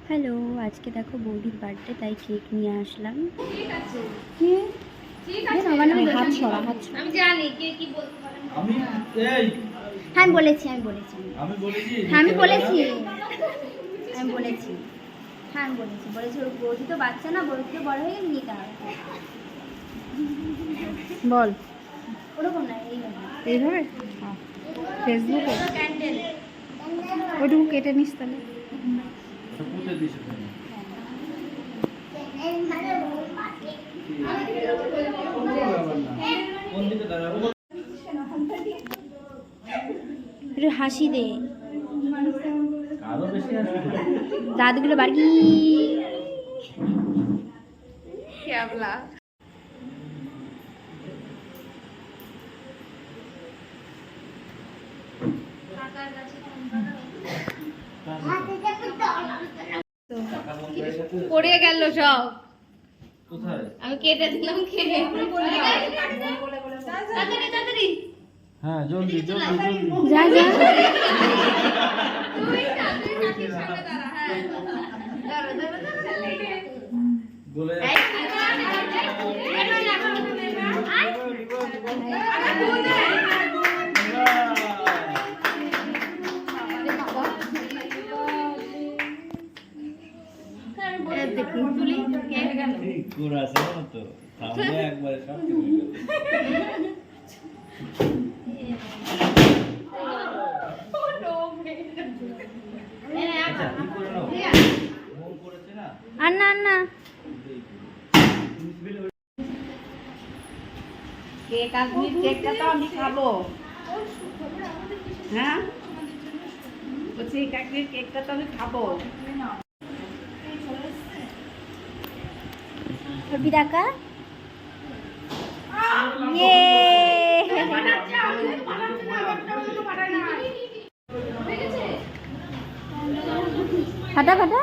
Hello, আজকে দেখো বৌদির বার্থডে, তাই কেক নিয়ে আসলাম। ঠিক আছে, কি ঠিক আছে, আছে। হাত ছড়া, হাত ছড়া। আমি জানি কে কি বলতে পারে। আমি এই হ্যাঁ আমি বলেছি, আমি বলেছি, আমি বলেছি হ্যাঁ আমি বলেছি, আমি বলেছি, হ্যাঁ আমি বলেছি, বলেছি ওর বৌদি তো বাচ্চা না, বৌদি তো বড় হয়ে গেছে, নিতে হবে। বল ওরকম না, এইভাবে ফেসবুকে ক্যান্ডেল ওইটুকু কেটে নিস তাহলে। পুঁতে দিছ কোন দিকে দাঁড়াবো? একটু হাসি দে, আরো বেশি আসবে। দাঁতগুলো বাড়ি। ক্যাবলা পড়ে গেল সব। কোথায়? আমি কেটে দিলাম, খেয়ে তাড়াতাড়ি তাড়াতাড়ি হ্যাঁ জলদি জলদি জলদি। যা যা তুই কাকির সামনে দাঁড়া। হ্যাঁ দাঁড়া দাঁড়া দাঁড়া। গলে এই কুকুর আছে না তো, সামনে একবারে সব কিছু হয়ে গেল। আচ্ছা কি করে নাও, মন করেছে না। আর না, আর না। কেক আসবি, কেকটা তো আমি খাবো। হ্যাঁ বলছি কাকির কেকটা তো আমি খাবো। ছবি দেখা, ইয়ে ফাটা ফাটা।